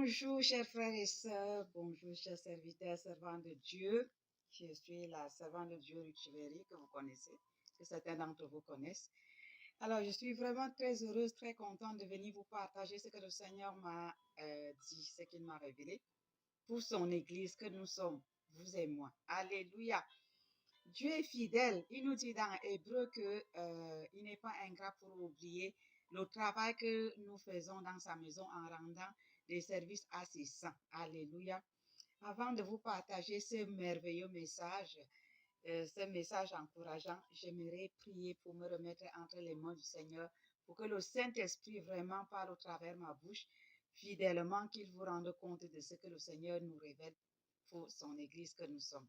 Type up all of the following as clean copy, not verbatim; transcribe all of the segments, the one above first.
Bonjour, chers frères et sœurs. Bonjour, chers serviteurs, servants de Dieu. Je suis la servante de Dieu, Ruth Chiveri, que vous connaissez, que certains d'entre vous connaissent. Alors, je suis vraiment très heureuse, très contente de venir vous partager ce que le Seigneur m'a dit, ce qu'il m'a révélé pour son Église que nous sommes, vous et moi. Alléluia. Dieu est fidèle. Il nous dit dans Hébreu qu'il n'est pas ingrat pour oublier le travail que nous faisons dans sa maison en rendant des services à ses saints. Alléluia. Avant de vous partager ce merveilleux message, ce message encourageant, j'aimerais prier pour me remettre entre les mains du Seigneur pour que le Saint-Esprit vraiment parle au travers ma bouche, fidèlement qu'il vous rende compte de ce que le Seigneur nous révèle pour son Église que nous sommes.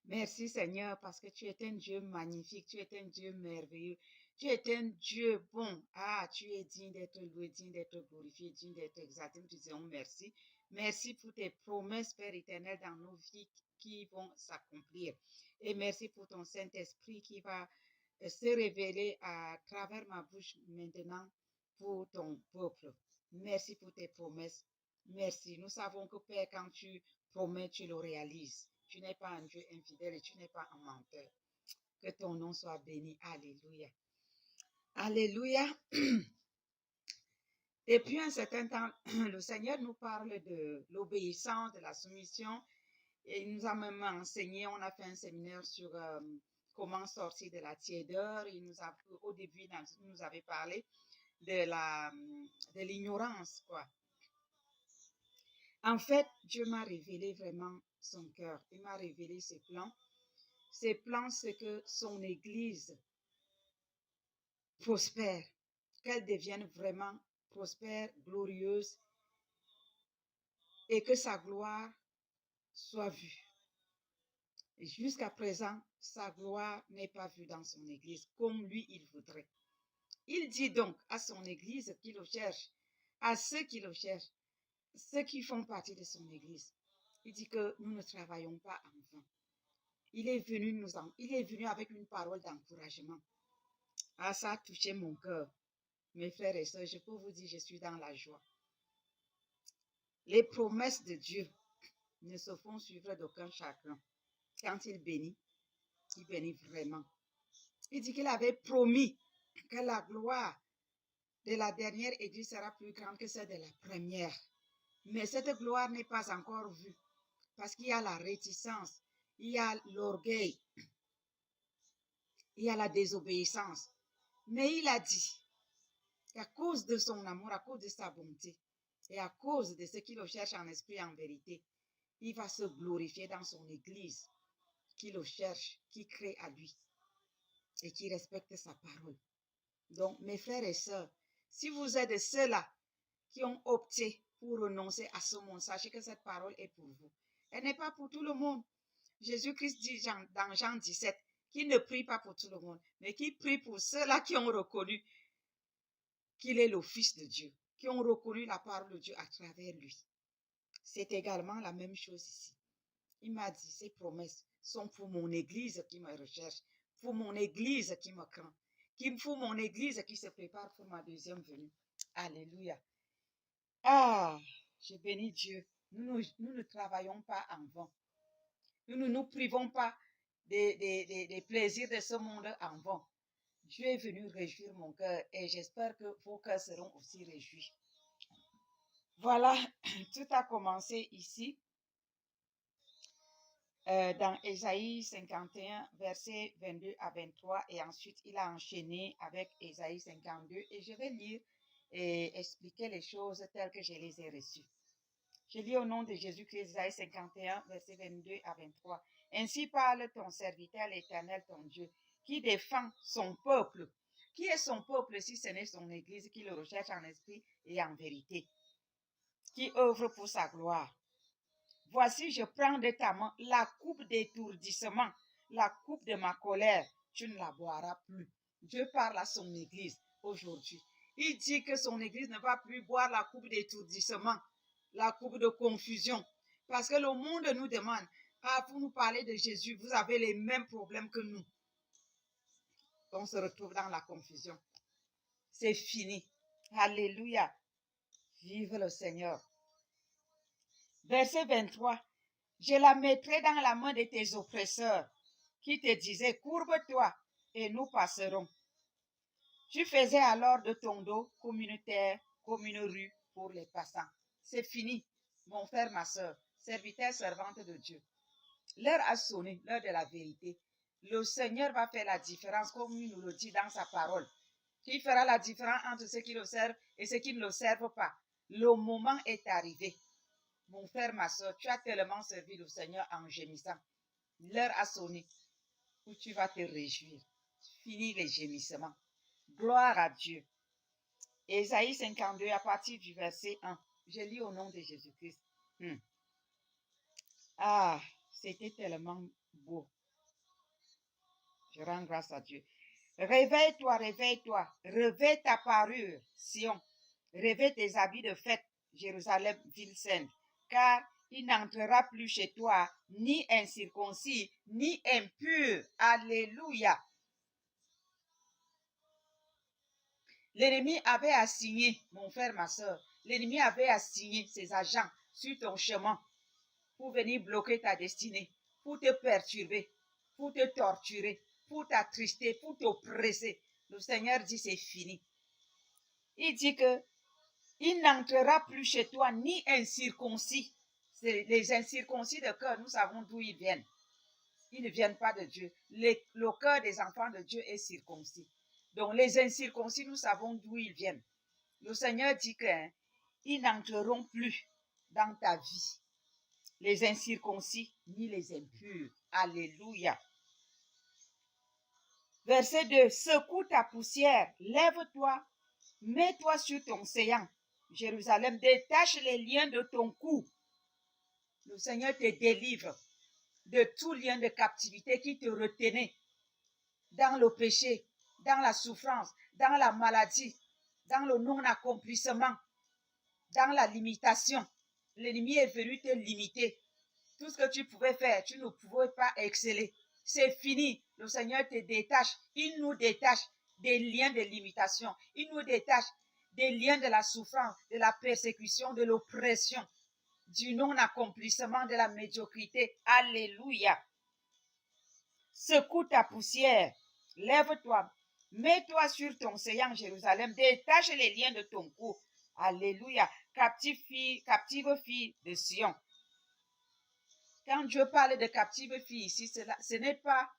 Merci Seigneur parce que tu es un Dieu magnifique, tu es un Dieu merveilleux, tu es un Dieu bon. Ah, tu es digne d'être loué, digne d'être glorifié, digne d'être exalté. Nous te disons merci. Merci pour tes promesses, Père éternel, dans nos vies qui vont s'accomplir. Et merci pour ton Saint-Esprit qui va se révéler à travers ma bouche maintenant pour ton peuple. Merci pour tes promesses. Merci. Nous savons que Père, quand tu promets, tu le réalises. Tu n'es pas un Dieu infidèle et tu n'es pas un menteur. Que ton nom soit béni. Alléluia. Alléluia. Depuis un certain temps, le Seigneur nous parle de l'obéissance, de la soumission. Et il nous a même enseigné, on a fait un séminaire sur comment sortir de la tiédeur. Au début, il nous avait parlé de l'ignorance, quoi. En fait, Dieu m'a révélé vraiment son cœur. Il m'a révélé ses plans. Ses plans, c'est que son Église prospère, qu'elle devienne vraiment prospère, glorieuse, et que sa gloire soit vue. Et jusqu'à présent, sa gloire n'est pas vue dans son Église comme lui, il voudrait. Il dit donc à son Église qui le cherche, à ceux qui le cherchent, ceux qui font partie de son Église, il dit que nous ne travaillons pas en vain. Il est venu avec une parole d'encouragement. Ah, ça a touché mon cœur. Mes frères et sœurs, je peux vous dire, je suis dans la joie. Les promesses de Dieu ne se font suivre d'aucun chagrin. Quand il bénit vraiment. Il dit qu'il avait promis que la gloire de la dernière église sera plus grande que celle de la première. Mais cette gloire n'est pas encore vue parce qu'il y a la réticence, il y a l'orgueil, il y a la désobéissance. Mais il a dit qu'à cause de son amour, à cause de sa bonté et à cause de ce qu'il le cherche en esprit et en vérité, il va se glorifier dans son église qui le cherche, qui crée à lui et qui respecte sa parole. Donc, mes frères et sœurs, si vous êtes de ceux-là qui ont opté pour renoncer à ce monde, sachez que cette parole est pour vous. Elle n'est pas pour tout le monde. Jésus-Christ dit dans Jean 17 qu'il ne prie pas pour tout le monde, mais qu'il prie pour ceux-là qui ont reconnu qu'il est le Fils de Dieu, qui ont reconnu la parole de Dieu à travers lui. C'est également la même chose ici. Il m'a dit, ces promesses sont pour mon Église qui me recherche, pour mon Église qui me craint, pour mon Église qui se prépare pour ma deuxième venue. Alléluia. Ah, je bénis Dieu. Nous ne travaillons pas en vain. Nous ne nous privons pas des plaisirs de ce monde en vain. Dieu est venu réjouir mon cœur et j'espère que vos cœurs seront aussi réjouis. Voilà, tout a commencé ici, dans Ésaïe 51, versets 22 à 23, et ensuite il a enchaîné avec Ésaïe 52, et je vais lire et expliquer les choses telles que je les ai reçues. Je lis au nom de Jésus-Christ, Ésaïe 51, versets 22 à 23. Ainsi parle ton serviteur, l'Éternel, ton Dieu, qui défend son peuple. Qui est son peuple si ce n'est son Église qui le recherche en esprit et en vérité, qui œuvre pour sa gloire? Voici, je prends de ta main la coupe d'étourdissement, la coupe de ma colère. Tu ne la boiras plus. Dieu parle à son Église aujourd'hui. Il dit que son Église ne va plus boire la coupe d'étourdissement, la coupe de confusion. Parce que le monde nous demande, pour nous parler de Jésus, vous avez les mêmes problèmes que nous. On se retrouve dans la confusion. C'est fini. Alléluia. Vive le Seigneur. Verset 23. Je la mettrai dans la main de tes oppresseurs qui te disaient, courbe-toi et nous passerons. Tu faisais alors de ton dos communautaire comme une rue pour les passants. C'est fini, mon frère, ma soeur, serviteur, servante de Dieu. L'heure a sonné, l'heure de la vérité. Le Seigneur va faire la différence comme il nous le dit dans sa parole. Il fera la différence entre ceux qui le servent et ceux qui ne le servent pas. Le moment est arrivé. Mon frère, ma soeur, tu as tellement servi le Seigneur en gémissant. L'heure a sonné où tu vas te réjouir. Fini les gémissements. Gloire à Dieu. Ésaïe 52 à partir du verset 1. Je lis au nom de Jésus-Christ. Ah, c'était tellement beau. Je rends grâce à Dieu. Réveille-toi, réveille-toi. Revêt ta parure, Sion. Revêt tes habits de fête, Jérusalem, ville sainte. Car il n'entrera plus chez toi ni incirconcis, ni impur. Alléluia. L'ennemi avait assigné, mon frère, ma soeur, l'ennemi avait assigné ses agents sur ton chemin pour venir bloquer ta destinée, pour te perturber, pour te torturer, pour t'attrister, pour t'oppresser. Le Seigneur dit c'est fini. Il dit que il n'entrera plus chez toi ni incirconcis. Les incirconcis de cœur, nous savons d'où ils viennent. Ils ne viennent pas de Dieu. Le cœur des enfants de Dieu est circoncis. Donc les incirconcis, nous savons d'où ils viennent. Le Seigneur dit qu'ils n'entreront plus dans ta vie. Les incirconcis ni les impurs. Alléluia. Verset 2. Secoue ta poussière, lève-toi, mets-toi sur ton séant. Jérusalem, détache les liens de ton cou. Le Seigneur te délivre de tout lien de captivité qui te retenait dans le péché, dans la souffrance, dans la maladie, dans le non-accomplissement, dans la limitation. L'ennemi est venu te limiter. Tout ce que tu pouvais faire, tu ne pouvais pas exceller. C'est fini. Le Seigneur te détache. Il nous détache des liens de limitation. Il nous détache des liens de la souffrance, de la persécution, de l'oppression, du non-accomplissement, de la médiocrité. Alléluia. Secoue ta poussière. Lève-toi. Mets-toi sur ton séant, Jérusalem. Détache les liens de ton cou. Alléluia. Captive fille de Sion. Quand Dieu parle de captive fille ici, ce n'est pas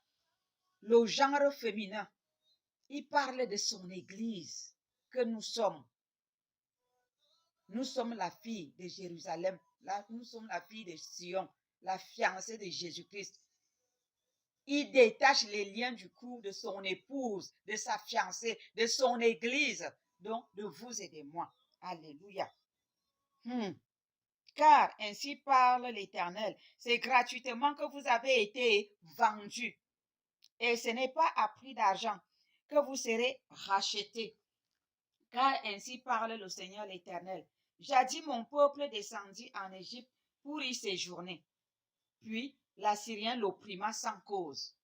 le genre féminin. Il parle de son église que nous sommes. Nous sommes la fille de Jérusalem. Nous sommes la fille de Sion, la fiancée de Jésus-Christ. Il détache les liens du cou de son épouse, de sa fiancée, de son église, donc de vous et de moi. Alléluia. Car ainsi parle l'Éternel, c'est gratuitement que vous avez été vendus. Et ce n'est pas à prix d'argent que vous serez rachetés. Car ainsi parle le Seigneur l'Éternel. Jadis mon peuple descendit en Égypte pour y séjourner. Puis l'Assyrien l'opprima sans cause.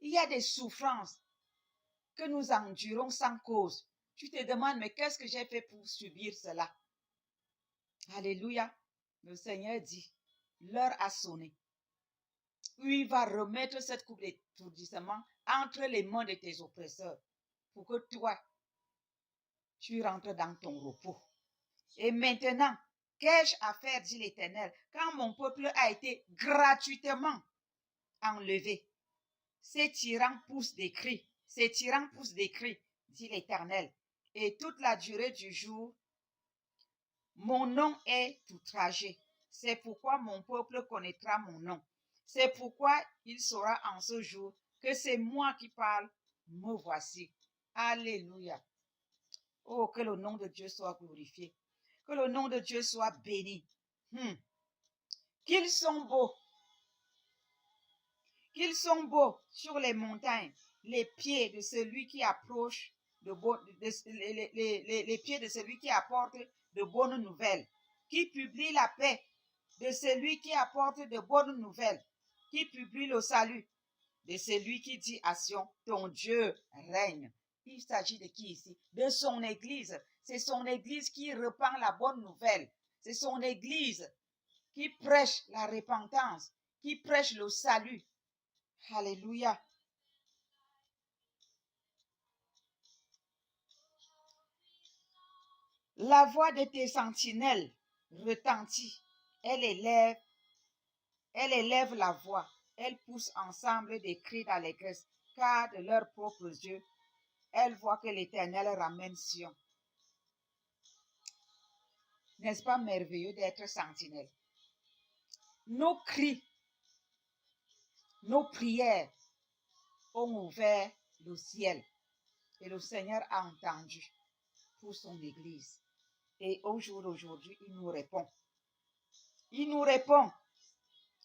Il y a des souffrances que nous endurons sans cause. Tu te demandes, mais qu'est-ce que j'ai fait pour subir cela? Alléluia. Le Seigneur dit, l'heure a sonné. Il va remettre cette coupe d'étourdissement entre les mains de tes oppresseurs pour que toi, tu rentres dans ton repos. Et maintenant, qu'ai-je à faire, dit l'Éternel, quand mon peuple a été gratuitement enlevé? Ces tyrans poussent des cris, dit l'Éternel. Et toute la durée du jour, mon nom est outragé. C'est pourquoi mon peuple connaîtra mon nom. C'est pourquoi il saura en ce jour que c'est moi qui parle. Me voici. Alléluia. Oh, que le nom de Dieu soit glorifié. Que le nom de Dieu soit béni. Qu'ils sont beaux. Qu'ils sont beaux sur les montagnes, les pieds de celui qui approche les pieds de celui qui apporte de bonnes nouvelles, qui publie la paix, de celui qui apporte de bonnes nouvelles, qui publie le salut, de celui qui dit à Sion, ton Dieu règne. Il s'agit de qui ici? De son église. C'est son église qui répand la bonne nouvelle. C'est son église qui prêche la repentance, qui prêche le salut. Alléluia. La voix de tes sentinelles retentit. Elle élève la voix. Elle pousse ensemble des cris d'allégresse, car de leurs propres yeux, elles voient que l'Éternel ramène Sion. N'est-ce pas merveilleux d'être sentinelle? Nos cris, nos prières ont ouvert le ciel et le Seigneur a entendu pour son Église. Et au jour d'aujourd'hui, il nous répond. Il nous répond.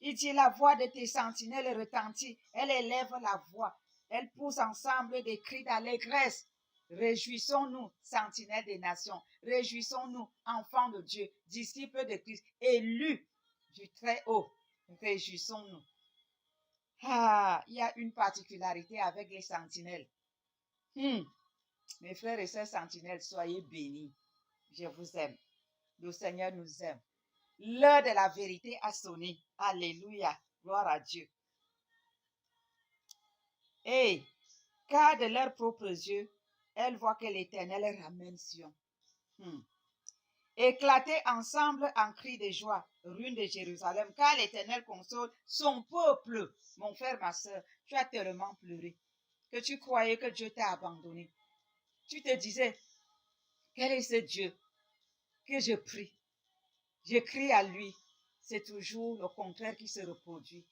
Il dit, la voix de tes sentinelles retentit. Elle élève la voix. Elle pousse ensemble des cris d'allégresse. Réjouissons-nous, sentinelles des nations. Réjouissons-nous, enfants de Dieu, disciples de Christ, élus du Très-Haut. Réjouissons-nous. Ah, il y a une particularité avec les sentinelles. Mes frères et sœurs sentinelles, soyez bénis. Je vous aime. Le Seigneur nous aime. L'heure de la vérité a sonné. Alléluia. Gloire à Dieu. Et car de leurs propres yeux, elles voient que l'Éternel ramène Sion. Éclatez ensemble en cris de joie, ruines de Jérusalem, car l'Éternel console son peuple. Mon frère, ma soeur, tu as tellement pleuré que tu croyais que Dieu t'a abandonné. Tu te disais, quel est ce Dieu que je prie? Je crie à lui. C'est toujours le contraire qui se reproduit.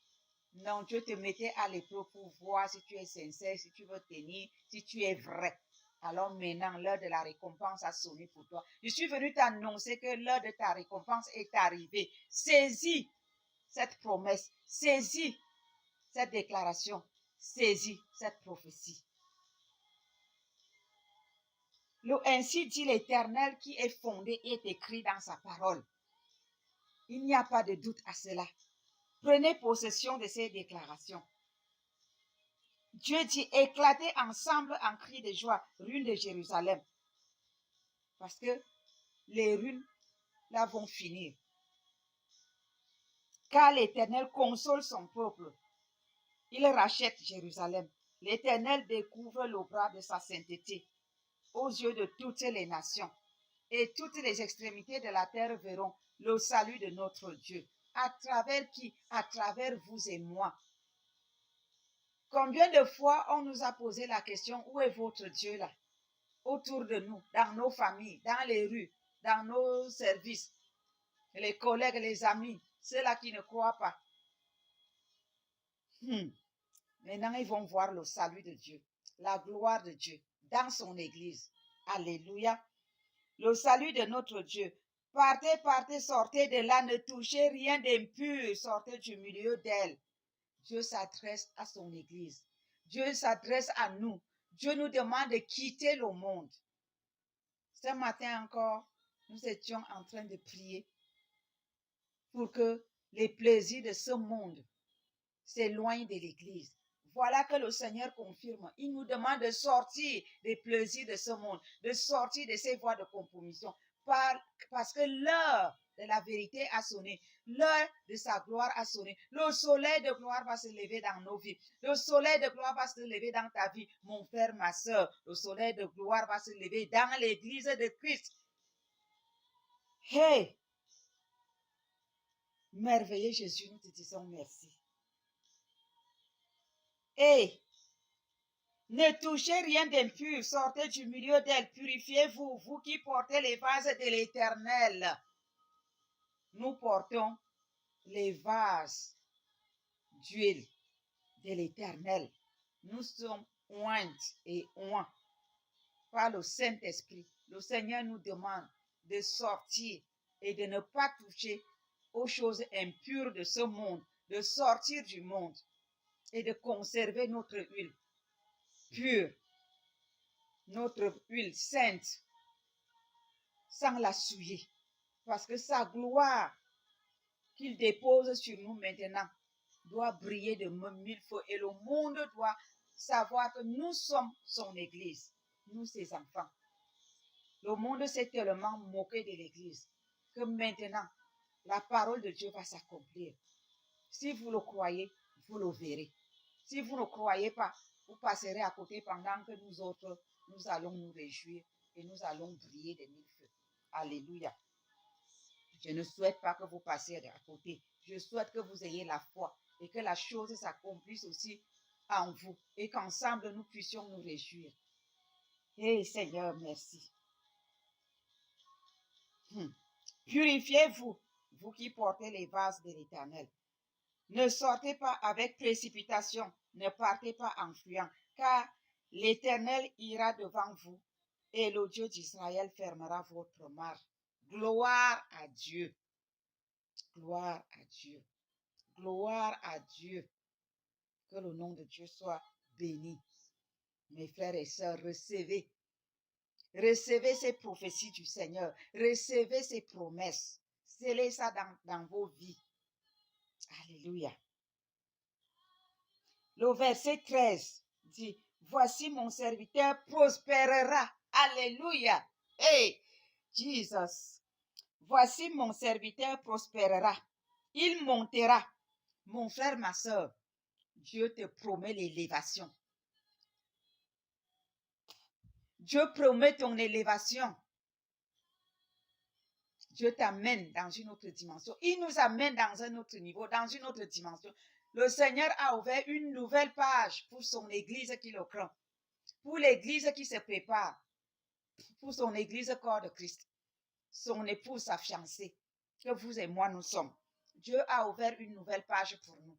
Non, Dieu te mettait à l'épreuve pour voir si tu es sincère, si tu veux tenir, si tu es vrai. Alors maintenant, l'heure de la récompense a sonné pour toi. Je suis venu t'annoncer que l'heure de ta récompense est arrivée. Saisis cette promesse, saisis cette déclaration, saisis cette prophétie. Ainsi dit l'Éternel qui est fondé et est écrit dans sa parole. Il n'y a pas de doute à cela. Prenez possession de ces déclarations. Dieu dit, éclatez ensemble en cris de joie, ruines de Jérusalem. Parce que les ruines, là, vont finir. Car l'Éternel console son peuple. Il rachète Jérusalem. L'Éternel découvre le bras de sa sainteté aux yeux de toutes les nations. Et toutes les extrémités de la terre verront le salut de notre Dieu. À travers qui? À travers vous et moi. Combien de fois on nous a posé la question, où est votre Dieu là? Autour de nous, dans nos familles, dans les rues, dans nos services, les collègues, les amis, ceux-là qui ne croient pas. Maintenant, ils vont voir le salut de Dieu, la gloire de Dieu dans son Église. Alléluia. Le salut de notre Dieu. Partez, partez, sortez de là, ne touchez rien d'impur, sortez du milieu d'elle. Dieu s'adresse à son Église. Dieu s'adresse à nous. Dieu nous demande de quitter le monde. Ce matin encore, nous étions en train de prier pour que les plaisirs de ce monde s'éloignent de l'Église. Voilà que le Seigneur confirme. Il nous demande de sortir des plaisirs de ce monde, de sortir de ces voies de compromission, parce que l'heure de la vérité a sonné, l'heure de sa gloire a sonné. Le soleil de gloire va se lever dans nos vies. Le soleil de gloire va se lever dans ta vie, mon frère, ma soeur. Le soleil de gloire va se lever dans l'Église de Christ. Hey! Merveilleux Jésus, nous te disons merci. Hey! Ne touchez rien d'impur, sortez du milieu d'elle, purifiez-vous, vous qui portez les vases de l'Éternel. Nous portons les vases d'huile de l'Éternel. Nous sommes ointes et oints par le Saint-Esprit. Le Seigneur nous demande de sortir et de ne pas toucher aux choses impures de ce monde, de sortir du monde et de conserver notre huile pure, notre huile sainte, sans la souiller. Parce que sa gloire qu'il dépose sur nous maintenant doit briller de mille feux. Et le monde doit savoir que nous sommes son Église, nous ses enfants. Le monde s'est tellement moqué de l'Église que maintenant, la parole de Dieu va s'accomplir. Si vous le croyez, vous le verrez. Si vous ne croyez pas, vous passerez à côté pendant que nous autres, nous allons nous réjouir et nous allons briller des mille feux. Alléluia. Je ne souhaite pas que vous passiez à côté. Je souhaite que vous ayez la foi et que la chose s'accomplisse aussi en vous et qu'ensemble nous puissions nous réjouir. Eh Seigneur, merci. Purifiez-vous, vous qui portez les vases de l'Éternel. Ne sortez pas avec précipitation, ne partez pas en fuyant, car l'Éternel ira devant vous et le Dieu d'Israël fermera votre marche. Gloire à Dieu. Gloire à Dieu. Gloire à Dieu. Que le nom de Dieu soit béni. Mes frères et sœurs, recevez. Recevez ces prophéties du Seigneur. Recevez ces promesses. Scellez ça dans vos vies. Alléluia. Le verset 13 dit, voici mon serviteur prospérera. Alléluia. Hey, Jesus. Voici mon serviteur prospérera. Il montera. Mon frère, ma soeur, Dieu te promet l'élévation. Dieu promet ton élévation. Dieu t'amène dans une autre dimension. Il nous amène dans un autre niveau, dans une autre dimension. Le Seigneur a ouvert une nouvelle page pour son Église qui le craint. Pour l'Église qui se prépare. Pour son Église corps de Christ. Son épouse, sa fiancée. Que vous et moi nous sommes. Dieu a ouvert une nouvelle page pour nous.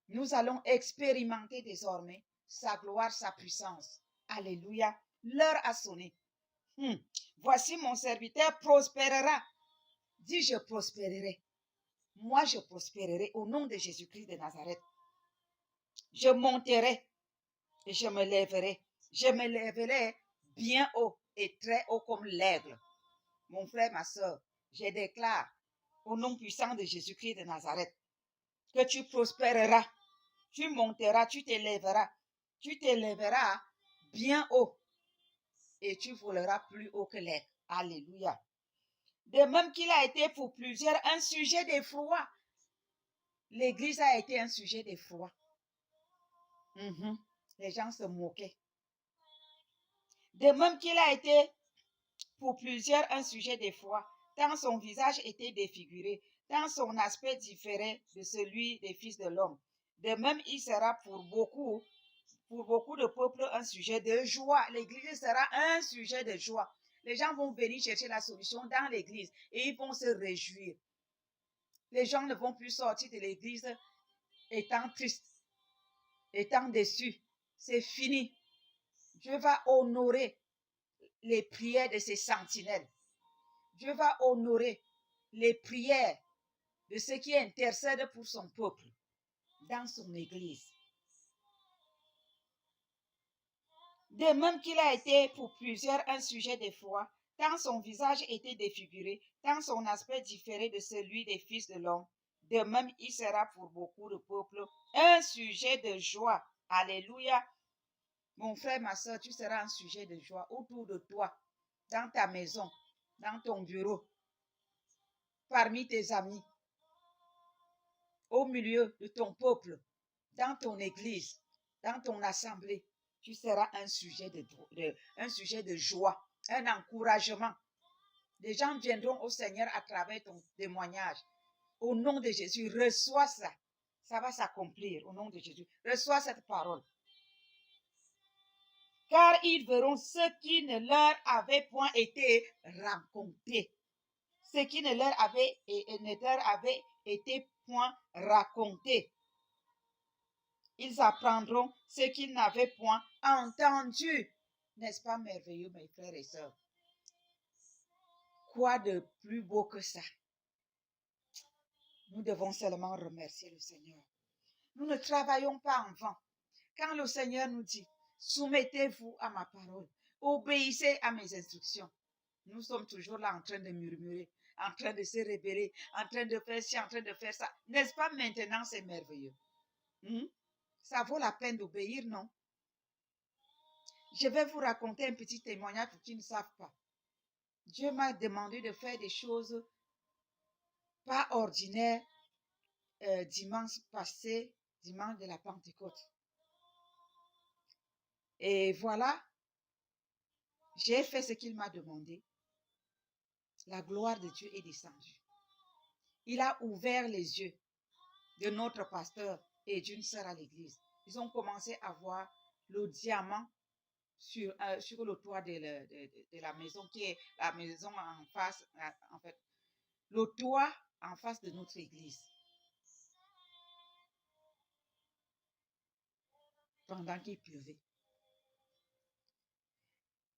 Nous allons expérimenter désormais sa gloire, sa puissance. Alléluia. L'heure a sonné. Voici mon serviteur prospérera. Dis, je prospérerai. Moi, je prospérerai au nom de Jésus-Christ de Nazareth. Je monterai et je me lèverai. Je me lèverai bien haut et très haut comme l'aigle. Mon frère, ma soeur, je déclare au nom puissant de Jésus-Christ de Nazareth que tu prospéreras. Tu monteras, tu t'élèveras. Tu t'élèveras bien haut et tu voleras plus haut que l'aigle. Alléluia. De même qu'il a été pour plusieurs un sujet d'effroi. L'église a été un sujet d'effroi. Les gens se moquaient. De même qu'il a été pour plusieurs un sujet d'effroi, tant son visage était défiguré, tant son aspect différait de celui des fils de l'homme. De même, il sera pour beaucoup de peuples un sujet de joie. L'église sera un sujet de joie. Les gens vont venir chercher la solution dans l'église et ils vont se réjouir. Les gens ne vont plus sortir de l'église étant tristes, étant déçus. C'est fini. Dieu va honorer les prières de ses sentinelles. Dieu va honorer les prières de ceux qui intercèdent pour son peuple dans son église. De même qu'il a été pour plusieurs un sujet d'effroi, tant son visage était défiguré, tant son aspect différait de celui des fils de l'homme, de même il sera pour beaucoup de peuples un sujet de joie. Alléluia. Mon frère, ma soeur, tu seras un sujet de joie autour de toi, dans ta maison, dans ton bureau, parmi tes amis, au milieu de ton peuple, dans ton église, dans ton assemblée. Tu seras un sujet de joie, un encouragement. Les gens viendront au Seigneur à travers ton témoignage. Au nom de Jésus, reçois ça. Ça va s'accomplir au nom de Jésus. Reçois cette parole. Car ils verront ce qui ne leur avait point été raconté. Ce qui ne leur avait été point raconté. Ils apprendront ce qu'ils n'avaient point entendu. N'est-ce pas merveilleux, mes frères et sœurs? Quoi de plus beau que ça? Nous devons seulement remercier le Seigneur. Nous ne travaillons pas en vain. Quand le Seigneur nous dit, soumettez-vous à ma parole, obéissez à mes instructions, nous sommes toujours là en train de murmurer, en train de se rébeller, en train de faire ci, en train de faire ça. N'est-ce pas maintenant, c'est merveilleux? Ça vaut la peine d'obéir, non? Je vais vous raconter un petit témoignage pour qui ne savent pas. Dieu m'a demandé de faire des choses pas ordinaire dimanche passé, dimanche de la Pentecôte. Et voilà, j'ai fait ce qu'il m'a demandé. La gloire de Dieu est descendue. Il a ouvert les yeux de notre pasteur et d'une sœur à l'église. Ils ont commencé à voir le diamant sur le toit de la maison, qui est la maison en face, en fait, le toit en face de notre église. Pendant qu'il pleuvait.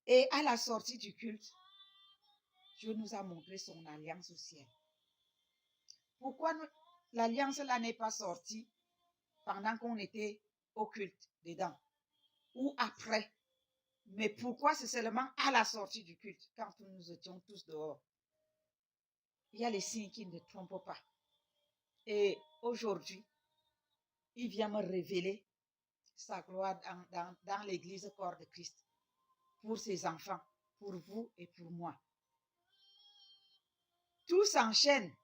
Et à la sortie du culte, Dieu nous a montré son alliance au ciel. Pourquoi l'alliance là n'est pas sortie pendant qu'on était au culte dedans ou après? Mais pourquoi c'est seulement à la sortie du culte, quand nous étions tous dehors? Il y a les signes qui ne trompent pas. Et aujourd'hui, il vient me révéler sa gloire dans l'église corps de Christ, pour ses enfants, pour vous et pour moi. Tout s'enchaîne.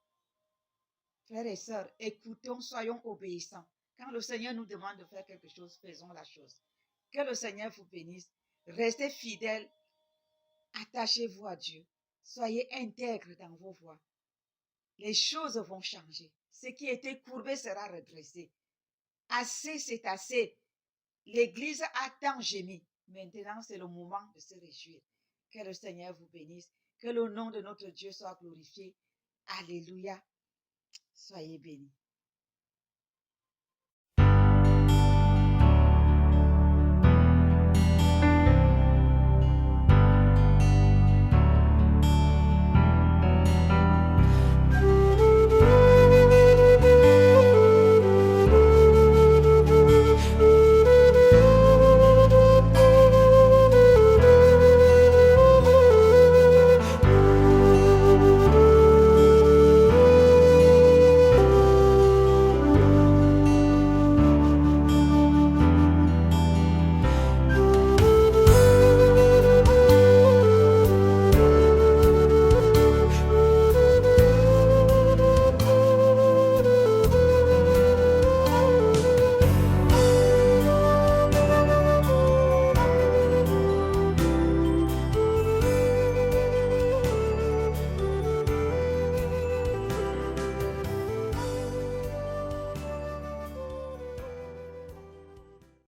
Frères et sœurs, écoutons, soyons obéissants. Quand le Seigneur nous demande de faire quelque chose, faisons la chose. Que le Seigneur vous bénisse. Restez fidèles. Attachez-vous à Dieu. Soyez intègres dans vos voies. Les choses vont changer. Ce qui était courbé sera redressé. Assez, c'est assez. L'Église a tant gémi. Maintenant, c'est le moment de se réjouir. Que le Seigneur vous bénisse. Que le nom de notre Dieu soit glorifié. Alléluia. Soyez bénis.